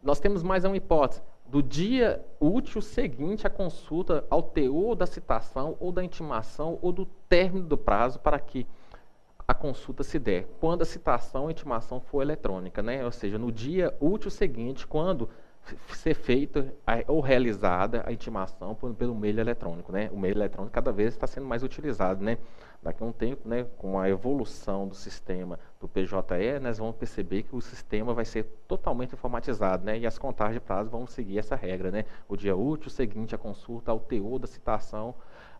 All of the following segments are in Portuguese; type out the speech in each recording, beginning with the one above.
Nós temos mais uma hipótese, do dia útil seguinte à consulta ao teor da citação ou da intimação ou do término do prazo para que a consulta se der, quando a citação ou intimação for eletrônica, né? Ou seja, no dia útil seguinte, quando ser feita ou realizada a intimação pelo meio eletrônico, né? O meio eletrônico cada vez está sendo mais utilizado, né? Daqui a um tempo, né, com a evolução do sistema do PJE, nós vamos perceber que o sistema vai ser totalmente informatizado, né? E as contagens de prazo vão seguir essa regra, né? O dia útil seguinte à consulta ao teor da citação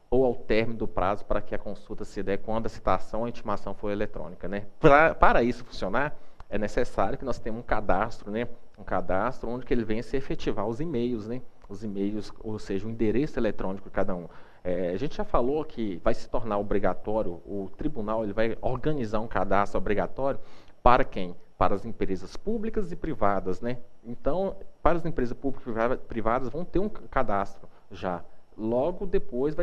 ou ao término do prazo para que a consulta se dê quando a citação ou a intimação for eletrônica, né? Para isso funcionar, é necessário que nós tenhamos um cadastro, né? Um cadastro onde que ele venha se efetivar os e-mails, né? Os e-mails, ou seja, o endereço eletrônico de cada um. A gente já falou que vai se tornar obrigatório, o tribunal ele vai organizar um cadastro obrigatório para quem? Para as empresas públicas e privadas, né? Então, para as empresas públicas e privadas vão ter um cadastro já. Logo depois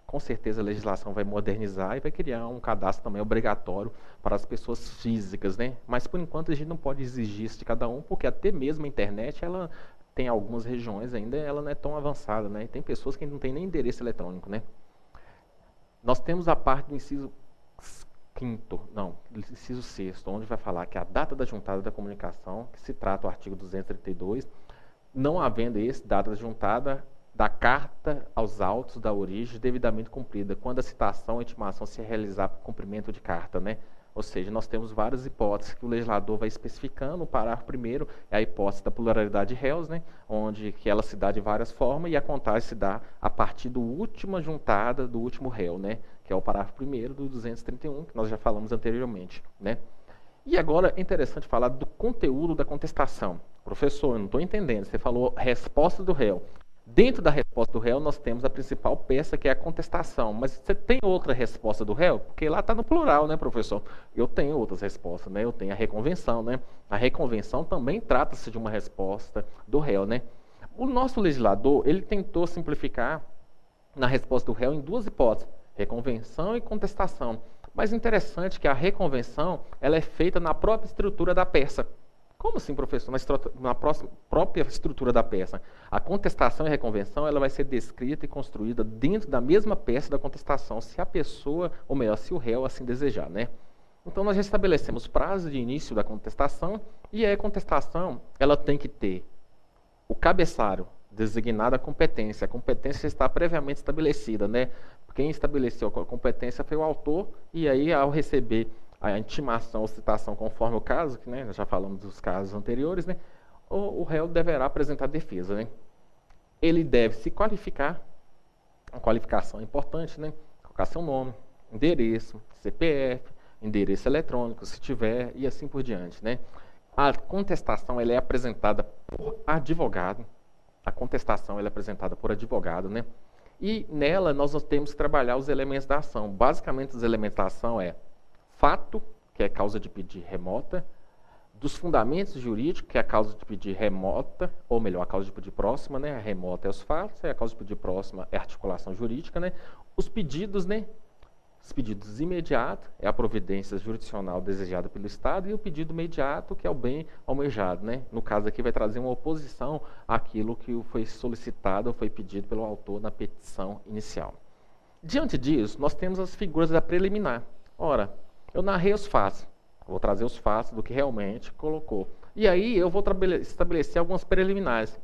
com certeza a legislação vai modernizar e vai criar um cadastro também obrigatório para as pessoas físicas, né? Mas por enquanto a gente não pode exigir isso de cada um, porque até mesmo a internet, ela tem algumas regiões ainda, ela não é tão avançada, né? E tem pessoas que não têm nem endereço eletrônico, né? Nós temos a parte do inciso inciso 6º, onde vai falar que a data da juntada da comunicação, que se trata o artigo 232, não havendo data da juntada da carta aos autos da origem devidamente cumprida, quando a citação ou intimação se realizar por cumprimento de carta, né? Ou seja, nós temos várias hipóteses que o legislador vai especificando. O parágrafo primeiro é a hipótese da pluralidade de réus, né? Onde que ela se dá de várias formas e a contagem se dá a partir da última juntada do último réu, né? Que é o parágrafo primeiro do 231, que nós já falamos anteriormente, né? E agora é interessante falar do conteúdo da contestação. Professor, eu não estou entendendo, você falou resposta do réu. Dentro da resposta do réu, nós temos a principal peça, que é a contestação. Mas você tem outra resposta do réu? Porque lá está no plural, né, professor? Eu tenho outras respostas, né? Eu tenho a reconvenção, né? A reconvenção também trata-se de uma resposta do réu, né? O nosso legislador, ele tentou simplificar na resposta do réu em duas hipóteses, reconvenção e contestação. Mas interessante que a reconvenção, ela é feita na própria estrutura da peça. Como assim, professor? Na própria estrutura da peça. A contestação e a reconvenção ela vai ser descrita e construída dentro da mesma peça da contestação, se a pessoa, ou melhor, se o réu assim desejar, né? Então, nós já estabelecemos prazo de início da contestação, e a contestação ela tem que ter o cabeçalho designado a competência. A competência está previamente estabelecida, né? Quem estabeleceu a competência foi o autor, e aí, ao receber a intimação ou citação conforme o caso, que né, nós já falamos dos casos anteriores, né, o réu deverá apresentar defesa. Né? Ele deve se qualificar, a qualificação é importante, né? Colocar seu nome, endereço, CPF, endereço eletrônico, se tiver, e assim por diante. Né? A contestação ela é apresentada por advogado, a contestação ela é apresentada por advogado, né? E nela nós temos que trabalhar os elementos da ação. Basicamente, os elementos da ação é fato, que é causa de pedir remota, dos fundamentos jurídicos, que é a causa de pedir remota, ou melhor, a causa de pedir próxima, né? A remota é os fatos, e a causa de pedir próxima é a articulação jurídica, né? Os pedidos, né? Os pedidos imediatos é a providência jurisdicional desejada pelo Estado, e o pedido imediato, que é o bem almejado, né? No caso aqui vai trazer uma oposição àquilo que foi solicitado ou foi pedido pelo autor na petição inicial. Diante disso, nós temos as figuras da preliminar. Ora, eu narrei os fatos, vou trazer os fatos do que realmente colocou. E aí eu vou estabelecer algumas preliminares.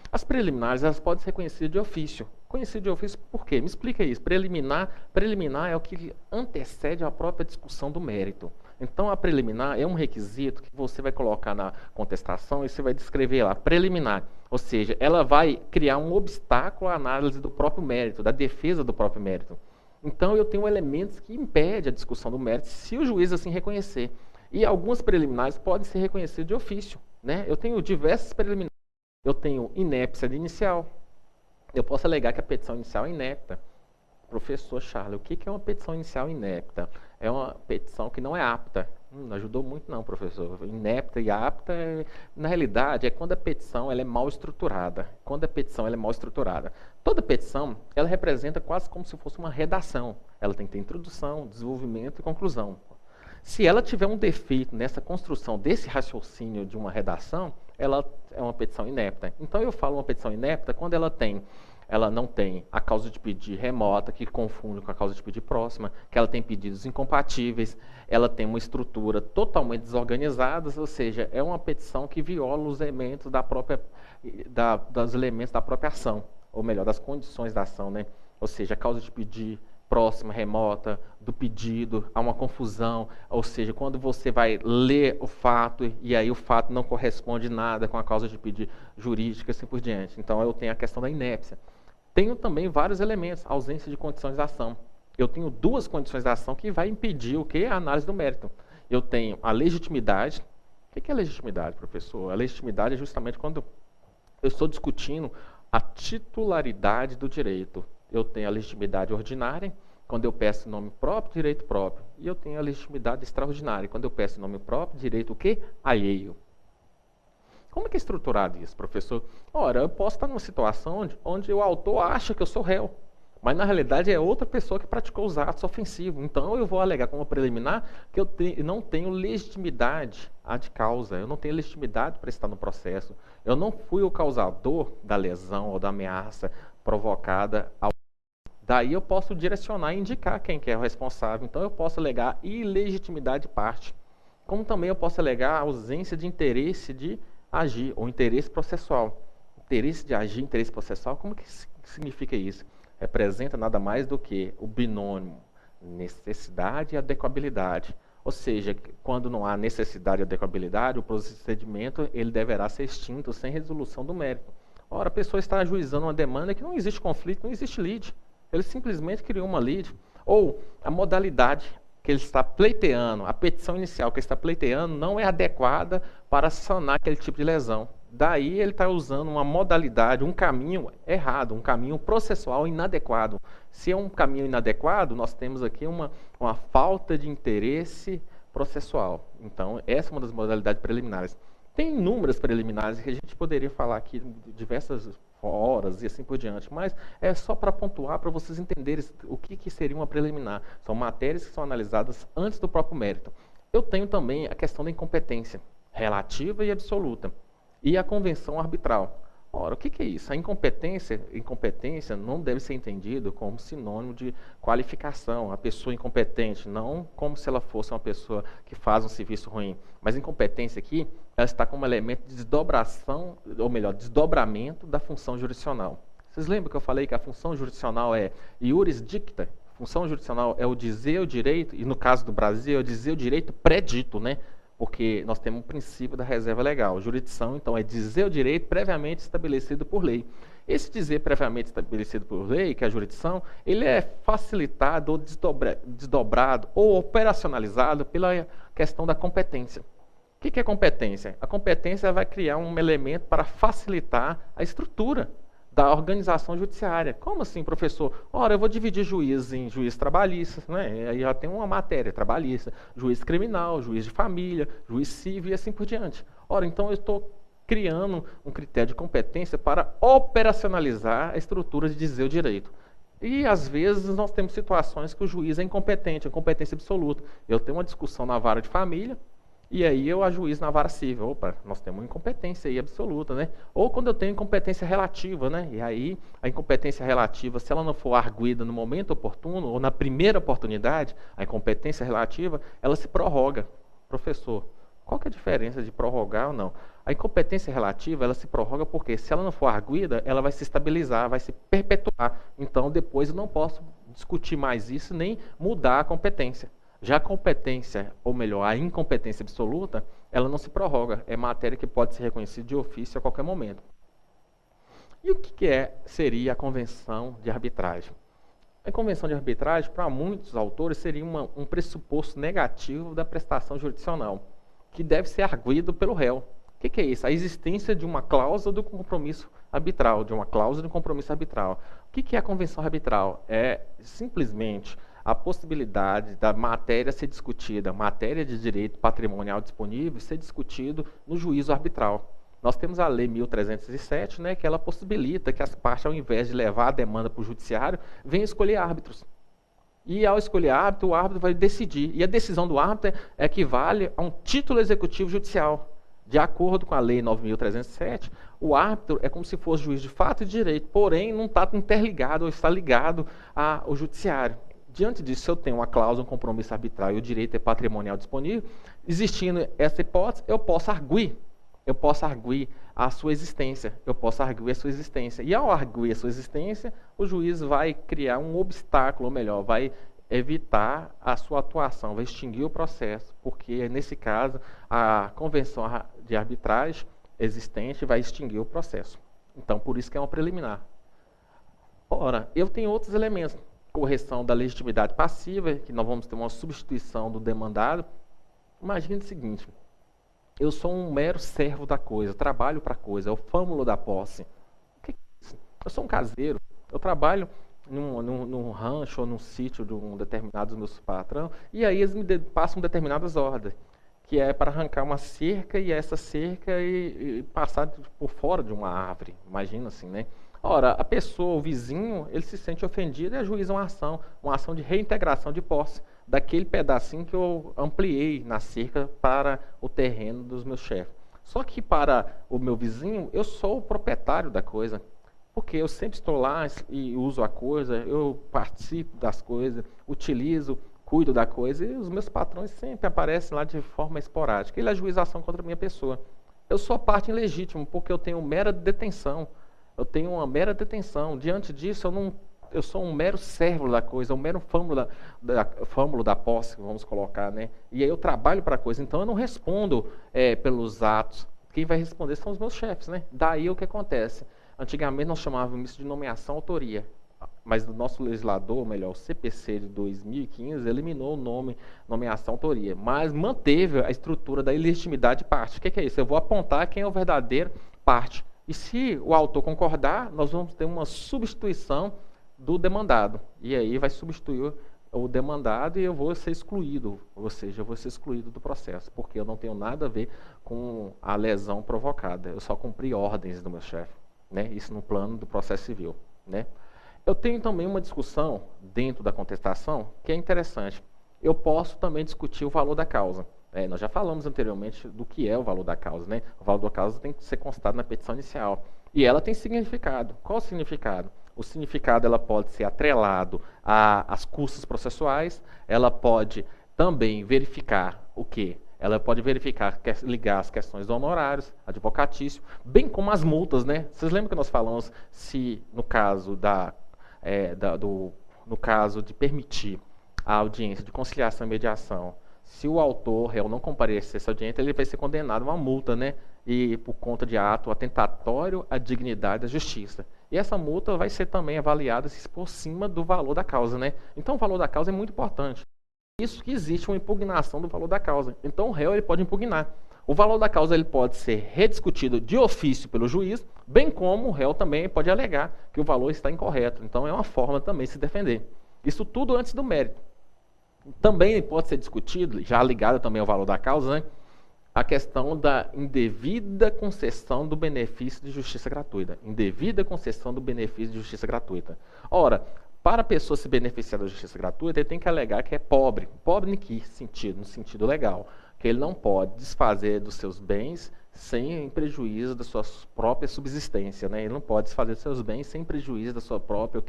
As preliminares elas podem ser conhecidas de ofício. Conhecido de ofício por quê? Me explica isso. Preliminar é o que antecede a própria discussão do mérito. Então a preliminar é um requisito que você vai colocar na contestação e você vai descrever lá, preliminar. Ou seja, ela vai criar um obstáculo à análise do próprio mérito, da defesa do próprio mérito. Então, eu tenho elementos que impedem a discussão do mérito, se o juiz assim reconhecer. E algumas preliminares podem ser reconhecidas de ofício. Né? Eu tenho diversas preliminares. Eu tenho inépcia de inicial. Eu posso alegar que a petição inicial é inepta. Professor Charles, o que é uma petição inicial inepta? É uma petição que não é apta. Não ajudou muito não, professor. Inepta e apta, na realidade, é quando a petição ela é mal estruturada. Quando a petição ela é mal estruturada. Toda petição, ela representa quase como se fosse uma redação. Ela tem que ter introdução, desenvolvimento e conclusão. Se ela tiver um defeito nessa construção desse raciocínio de uma redação, ela é uma petição inepta. Então eu falo uma petição inepta quando ela não tem a causa de pedir remota, que confunde com a causa de pedir próxima, que ela tem pedidos incompatíveis, ela tem uma estrutura totalmente desorganizada, ou seja, é uma petição que viola os elementos dos elementos da própria ação, ou melhor, das condições da ação, né? Ou seja, a causa de pedir próxima, remota, do pedido, há uma confusão, ou seja, quando você vai ler o fato e aí o fato não corresponde nada com a causa de pedir jurídica, assim por diante. Então eu tenho a questão da inépcia. Tenho também vários elementos, ausência de condições de ação. Eu tenho duas condições de ação que vai impedir o que? A análise do mérito. Eu tenho a legitimidade. O que é legitimidade, professor? A legitimidade é justamente quando eu estou discutindo a titularidade do direito. Eu tenho a legitimidade ordinária, quando eu peço nome próprio, direito próprio. E eu tenho a legitimidade extraordinária, quando eu peço nome próprio, direito o quê? Alheio. Como é que é estruturado isso, professor? Ora, eu posso estar numa situação onde o autor acha que eu sou réu, mas na realidade é outra pessoa que praticou os atos ofensivos. Então eu vou alegar como preliminar que eu não tenho legitimidade ad causa, eu não tenho legitimidade para estar no processo. Eu não fui o causador da lesão ou da ameaça provocada ao... Daí eu posso direcionar e indicar quem que é o responsável. Então eu posso alegar ilegitimidade de parte. Como também eu posso alegar a ausência de interesse de agir, ou interesse processual. Interesse de agir, interesse processual, como que significa isso? Representa nada mais do que o binômio necessidade e adequabilidade. Ou seja, quando não há necessidade e adequabilidade, o procedimento ele deverá ser extinto sem resolução do mérito. Ora, a pessoa está ajuizando uma demanda que não existe conflito, não existe lide. Ele simplesmente criou uma lide. Ou a modalidade que ele está pleiteando, a petição inicial que ele está pleiteando não é adequada para sanar aquele tipo de lesão. Daí ele está usando uma modalidade, um caminho errado, um caminho processual inadequado. Se é um caminho inadequado, nós temos aqui uma falta de interesse processual. Então, essa é uma das modalidades preliminares. Tem inúmeras preliminares que a gente poderia falar aqui diversas horas e assim por diante, mas é só para pontuar, para vocês entenderem o que seria uma preliminar. São matérias que são analisadas antes do próprio mérito. Eu tenho também a questão da incompetência relativa e absoluta e a convenção arbitral. Ora, o que é isso? A incompetência não deve ser entendido como sinônimo de qualificação. A pessoa incompetente, não como se ela fosse uma pessoa que faz um serviço ruim. Mas incompetência aqui, ela está como elemento de desdobração, ou melhor, desdobramento da função jurisdicional. Vocês lembram que eu falei que a função jurisdicional é iuris dicta? Função jurisdicional é o dizer o direito, e no caso do Brasil, é o dizer o direito predito, né? Porque nós temos um princípio da reserva legal. Jurisdição, então, é dizer o direito previamente estabelecido por lei. Esse dizer previamente estabelecido por lei, que é a jurisdição, ele é facilitado ou desdobrado ou operacionalizado pela questão da competência. O que é competência? A competência vai criar um elemento para facilitar a estrutura da organização judiciária. Como assim, professor? Ora, eu vou dividir juízes em juiz trabalhista, né? Aí já tem uma matéria trabalhista, juiz criminal, juiz de família, juiz civil e assim por diante. Ora, então eu estou criando um critério de competência para operacionalizar a estrutura de dizer o direito. E, às vezes, nós temos situações que o juiz é incompetente, é competência absoluta. Eu tenho uma discussão na vara de família, e aí eu ajuizo na vara civil. Opa, nós temos uma incompetência aí absoluta, né? Ou quando eu tenho incompetência relativa, né? E aí a incompetência relativa, se ela não for arguida no momento oportuno, ou na primeira oportunidade, a incompetência relativa, ela se prorroga. Professor, qual que é a diferença de prorrogar ou não? A incompetência relativa, ela se prorroga porque se ela não for arguida, ela vai se estabilizar, vai se perpetuar. Então, depois eu não posso discutir mais isso, nem mudar a competência. Já a competência, ou melhor, a incompetência absoluta, ela não se prorroga. É matéria que pode ser reconhecida de ofício a qualquer momento. E o que seria a convenção de arbitragem? A convenção de arbitragem, para muitos autores, seria um pressuposto negativo da prestação jurisdicional, que deve ser arguido pelo réu. O que é isso? A existência de uma cláusula do compromisso arbitral, O que é a convenção arbitral? É simplesmente a possibilidade da matéria ser discutida, matéria de direito patrimonial disponível, ser discutido no juízo arbitral. Nós temos a Lei 1307, né, que ela possibilita que as partes, ao invés de levar a demanda para o judiciário, venham escolher árbitros. E ao escolher árbitro, o árbitro vai decidir. E a decisão do árbitro equivale a um título executivo judicial. De acordo com a Lei 9.307, o árbitro é como se fosse juiz de fato e de direito, porém não está interligado ou está ligado ao judiciário. Diante disso, se eu tenho uma cláusula, um compromisso arbitral e o direito é patrimonial disponível, existindo essa hipótese, eu posso arguir a sua existência. E ao arguir a sua existência, o juiz vai criar um obstáculo, ou melhor, vai evitar a sua atuação, vai extinguir o processo, porque nesse caso a convenção de arbitragem existente vai extinguir o processo. Então, por isso que é uma preliminar. Ora, eu tenho outros elementos. Correção da legitimidade passiva, que nós vamos ter uma substituição do demandado. Imagine o seguinte: eu sou um mero servo da coisa, trabalho para a coisa, é o fâmulo da posse. O que é isso? Eu sou um caseiro, eu trabalho num rancho ou num sítio de um determinado dos meus patrão, e aí eles me passam determinadas ordens, que é para arrancar uma cerca, e essa cerca e passar por fora de uma árvore. Imagina assim, né? Ora, a pessoa, o vizinho, ele se sente ofendido e ajuiza uma ação de reintegração de posse daquele pedacinho que eu ampliei na cerca para o terreno dos meus chefes. Só que para o meu vizinho, eu sou o proprietário da coisa, porque eu sempre estou lá e uso a coisa, eu participo das coisas, utilizo, cuido da coisa, e os meus patrões sempre aparecem lá de forma esporádica. Ele ajuiza a ação contra a minha pessoa. Eu sou parte ilegítima, porque eu tenho mera detenção. Diante disso, eu sou um mero servo da coisa, um mero fâmulo da posse, vamos colocar, né? E aí eu trabalho para a coisa, então eu não respondo pelos atos. Quem vai responder são os meus chefes, né? Daí o que acontece? Antigamente nós chamávamos isso de nomeação-autoria, mas o nosso legislador, ou melhor, o CPC de 2015, eliminou o nome nomeação-autoria, mas manteve a estrutura da ilegitimidade de parte. O que é isso? Eu vou apontar quem é o verdadeiro parte. E se o autor concordar, nós vamos ter uma substituição do demandado. E aí vai substituir o demandado e eu vou ser excluído, ou seja, eu vou ser excluído do processo, porque eu não tenho nada a ver com a lesão provocada. Eu só cumpri ordens do meu chefe, né? Isso no plano do processo civil, né? Eu tenho também uma discussão dentro da contestação que é interessante. Eu posso também discutir o valor da causa. Nós já falamos anteriormente do que é o valor da causa, né? O valor da causa tem que ser constado na petição inicial. E ela tem significado. Qual o significado? O significado ela pode ser atrelado às custas processuais, ela pode também verificar o quê? Ela pode verificar, ligar as questões de honorários, advocatício, bem como as multas, né? Vocês lembram que nós falamos se no caso no caso de permitir a audiência de conciliação e mediação, se o autor réu não comparecer a essa audiência, ele vai ser condenado a uma multa, né? E por conta de ato atentatório à dignidade da justiça. E essa multa vai ser também avaliada por cima do valor da causa, né? Então o valor da causa é muito importante. Isso que existe uma impugnação do valor da causa. Então o réu ele pode impugnar. O valor da causa ele pode ser rediscutido de ofício pelo juiz, bem como o réu também pode alegar que o valor está incorreto. Então é uma forma também de se defender. Isso tudo antes do mérito. Também pode ser discutido, já ligado também ao valor da causa, né, a questão da indevida concessão do benefício de justiça gratuita. Indevida concessão do benefício de justiça gratuita. Ora, para a pessoa se beneficiar da justiça gratuita, ele tem que alegar que é pobre. Pobre em que sentido? No sentido legal. Que ele não pode desfazer dos seus bens sem prejuízo da sua própria subsistência. Né? Ele não pode desfazer dos seus bens sem prejuízo da sua própria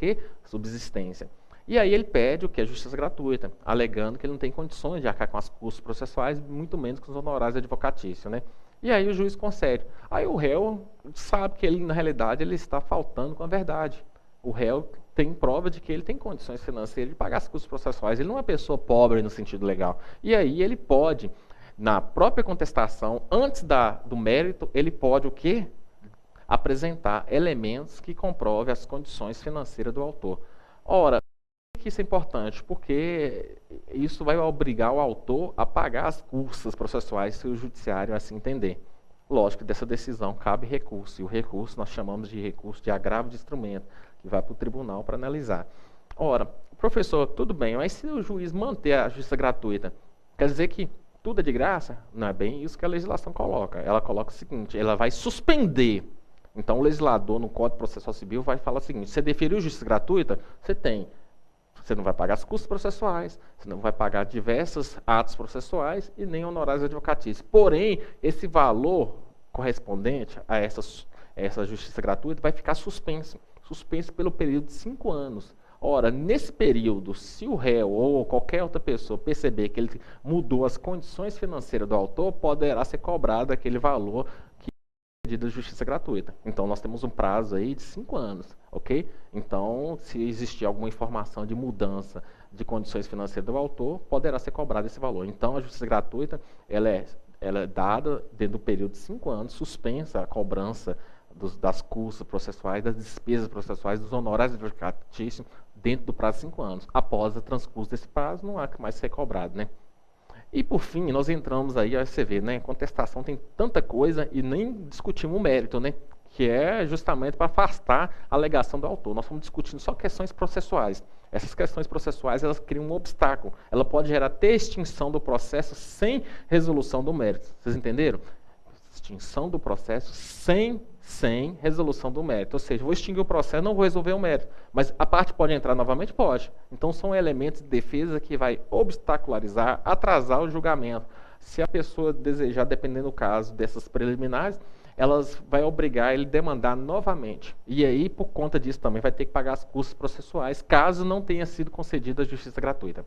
subsistência. E aí ele pede o que é justiça gratuita, alegando que ele não tem condições de arcar com as custos processuais, muito menos com os honorários advocatícios, né? E aí o juiz concede. Aí o réu sabe que ele, na realidade, ele está faltando com a verdade. O réu tem prova de que ele tem condições financeiras de pagar as custos processuais. Ele não é uma pessoa pobre no sentido legal. E aí ele pode, na própria contestação, antes do mérito, ele pode o quê? Apresentar elementos que comprovem as condições financeiras do autor. Ora, que isso é importante, porque isso vai obrigar o autor a pagar as custas processuais se o judiciário assim entender. Lógico que dessa decisão cabe recurso, e o recurso nós chamamos de recurso de agravo de instrumento, que vai para o tribunal para analisar. Ora, professor, tudo bem, mas se o juiz manter a justiça gratuita, quer dizer que tudo é de graça? Não é bem isso que a legislação coloca. Ela coloca o seguinte, ela vai suspender. Então o legislador no Código Processual Civil vai falar o seguinte, você deferiu justiça gratuita? Você tem Você não vai pagar os custos processuais, você não vai pagar diversos atos processuais e nem honorários advocatícios. Porém, esse valor correspondente a essa justiça gratuita vai ficar suspenso pelo período de 5 anos. Ora, nesse período, se o réu ou qualquer outra pessoa perceber que ele mudou as condições financeiras do autor, poderá ser cobrado aquele valor que é pedido de justiça gratuita. Então, nós temos um prazo aí de 5 anos, ok? Então, se existir alguma informação de mudança de condições financeiras do autor, poderá ser cobrado esse valor. Então, a justiça gratuita, ela é dada dentro do período de 5 anos, suspensa a cobrança das custas processuais, das despesas processuais, dos honorários advocatícios, dentro do prazo de 5 anos. Após o transcurso desse prazo, não há que mais ser cobrado, né? E, por fim, nós entramos aí, aí você vê, né? Contestação tem tanta coisa e nem discutimos o mérito, né? Que é justamente para afastar a alegação do autor. Nós estamos discutindo só questões processuais. Essas questões processuais, elas criam um obstáculo. Ela pode gerar até extinção do processo sem resolução do mérito. Vocês entenderam? Extinção do processo sem resolução do mérito. Ou seja, vou extinguir o processo, não vou resolver o mérito. Mas a parte pode entrar novamente? Pode. Então, são elementos de defesa que vai obstacularizar, atrasar o julgamento. Se a pessoa desejar, dependendo do caso dessas preliminares, elas vai obrigar ele a demandar novamente. E aí, por conta disso, também vai ter que pagar as custas processuais, caso não tenha sido concedida a justiça gratuita.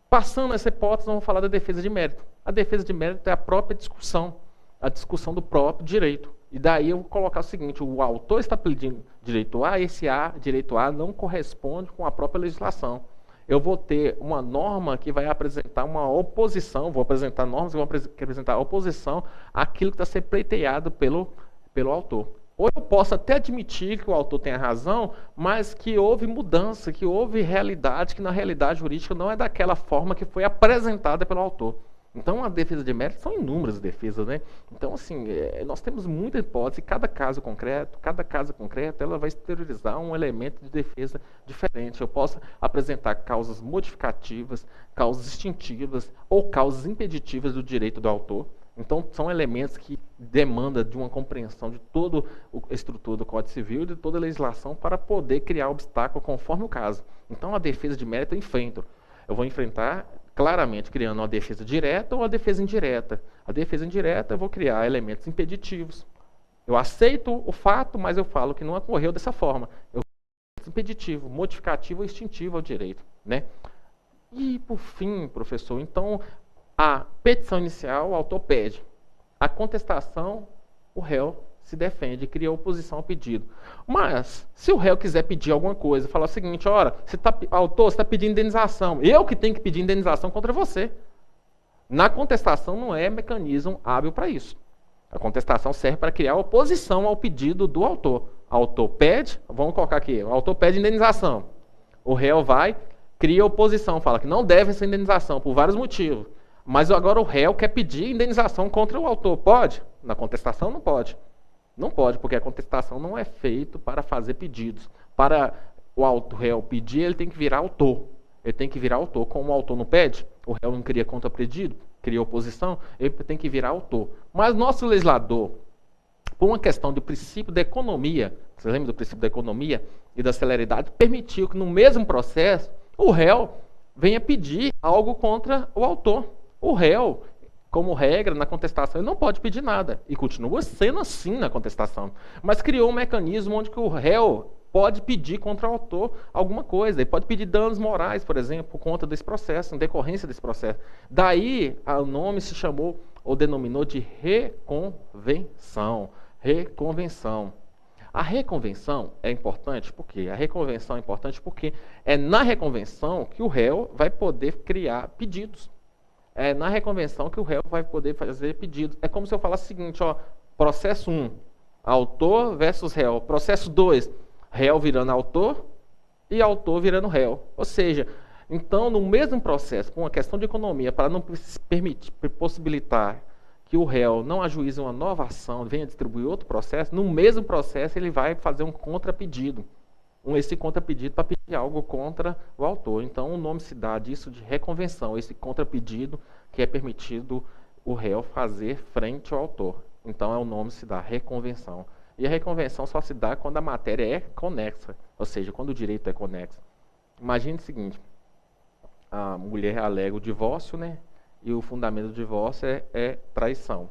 Passando essa hipótese, vamos falar da defesa de mérito. A defesa de mérito é a própria discussão, a discussão do próprio direito. E daí eu vou colocar o seguinte: o autor está pedindo direito A, esse direito A não corresponde com a própria legislação. Eu vou ter uma norma que vai apresentar uma oposição, vou apresentar normas que vão apresentar oposição àquilo que está sendo pleiteado pelo autor. Ou eu posso até admitir que o autor tenha razão, mas que houve mudança, que houve realidade, que na realidade jurídica não é daquela forma que foi apresentada pelo autor. Então, a defesa de mérito são inúmeras defesas, né? Então, assim, nós temos muita hipótese, cada caso concreto, ela vai exteriorizar um elemento de defesa diferente. Eu posso apresentar causas modificativas, causas extintivas ou causas impeditivas do direito do autor. Então, são elementos que demandam de uma compreensão de toda a estrutura do Código Civil e de toda a legislação para poder criar obstáculo conforme o caso. Então, a defesa de mérito eu enfrento. Eu vou enfrentar claramente criando uma defesa direta ou uma defesa indireta. A defesa indireta eu vou criar elementos impeditivos. Eu aceito o fato, mas eu falo que não ocorreu dessa forma. Eu impeditivo, modificativo ou extintivo ao direito, né? E por fim, professor, então a petição inicial, o autor pede. A contestação, o réu se defende, cria oposição ao pedido. Mas, se o réu quiser pedir alguma coisa, falar o seguinte: ora, autor, você está pedindo indenização. Eu que tenho que pedir indenização contra você. Na contestação não é mecanismo hábil para isso. A contestação serve para criar oposição ao pedido do autor. O autor pede, vamos colocar aqui, o autor pede indenização. O réu vai, cria oposição, fala que não deve essa indenização por vários motivos. Mas agora o réu quer pedir indenização contra o autor. Pode? Na contestação não pode. Não pode, porque a contestação não é feita para fazer pedidos. Para o réu pedir, ele tem que virar autor. Ele tem que virar autor. Como o autor não pede, o réu não cria contra-pedido, cria oposição, ele tem que virar autor. Mas nosso legislador, por uma questão do princípio da economia, você lembra do princípio da economia e da celeridade, permitiu que no mesmo processo o réu venha pedir algo contra o autor. O réu, como regra, na contestação, ele não pode pedir nada. E continua sendo assim na contestação. Mas criou um mecanismo onde que o réu pode pedir contra o autor alguma coisa. Ele pode pedir danos morais, por exemplo, por conta desse processo, em decorrência desse processo. Daí, o nome se chamou, ou denominou de reconvenção. Reconvenção. A reconvenção é importante porque é na reconvenção que o réu vai poder criar pedidos. É na reconvenção que o réu vai poder fazer pedidos. É como se eu falasse o seguinte, ó, processo 1, autor versus réu. Processo 2, réu virando autor e autor virando réu. Ou seja, então, no mesmo processo, com uma questão de economia, para não possibilitar que o réu não ajuize uma nova ação, venha distribuir outro processo, no mesmo processo ele vai fazer um contrapedido. Esse contrapedido para pedir algo contra o autor. Então, o nome se dá disso de reconvenção, esse contrapedido que é permitido o réu fazer frente ao autor. Então, o nome se dá reconvenção. E a reconvenção só se dá quando a matéria é conexa, ou seja, quando o direito é conexo. Imagine o seguinte, a mulher alega o divórcio, né? E o fundamento do divórcio é traição.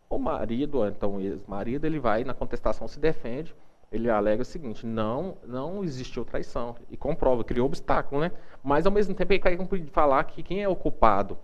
O marido, ou então o ex-marido, ele vai na contestação, se defende, ele alega o seguinte, não existiu traição, e comprova, criou obstáculo, né? Mas ao mesmo tempo ele quer falar que quem é o culpado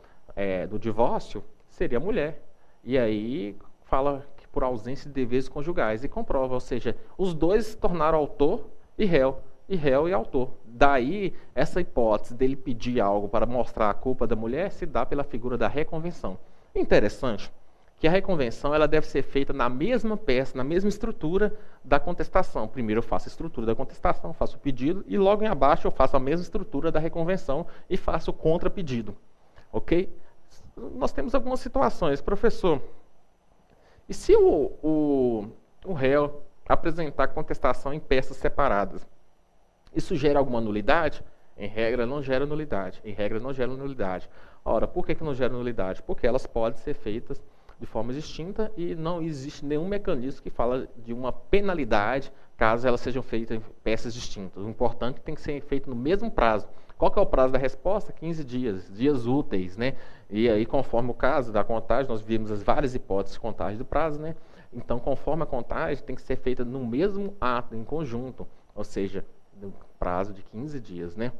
do divórcio seria a mulher. E aí fala que por ausência de deveres conjugais, e comprova, ou seja, os dois se tornaram autor e réu e autor. Daí, essa hipótese dele pedir algo para mostrar a culpa da mulher se dá pela figura da reconvenção. Interessante que a reconvenção ela deve ser feita na mesma peça, na mesma estrutura da contestação. Primeiro eu faço a estrutura da contestação, faço o pedido, e logo em abaixo eu faço a mesma estrutura da reconvenção e faço o contrapedido. Ok? Nós temos algumas situações. Professor, e se o réu apresentar contestação em peças separadas? Isso gera alguma nulidade? Em regra, não gera nulidade. Em regra, não gera nulidade. Ora, por que não gera nulidade? Porque elas podem ser feitas de forma distinta e não existe nenhum mecanismo que fala de uma penalidade caso elas sejam feitas em peças distintas. O importante é que tem que ser feito no mesmo prazo. Qual que é o prazo da resposta? 15 dias, dias úteis, né? E aí, conforme o caso da contagem, nós vimos as várias hipóteses de contagem do prazo, né? Então, conforme a contagem, tem que ser feita no mesmo ato, em conjunto, ou seja, no prazo de 15 dias, né?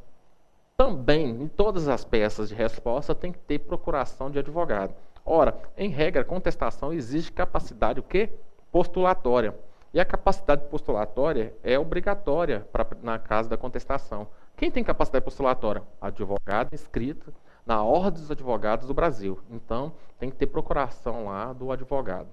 Também, em todas as peças de resposta, tem que ter procuração de advogado. Ora, em regra, a contestação exige capacidade o quê? Postulatória. E a capacidade postulatória é obrigatória na caso da contestação. Quem tem capacidade postulatória? Advogado inscrito na Ordem dos Advogados do Brasil. Então, tem que ter procuração lá do advogado.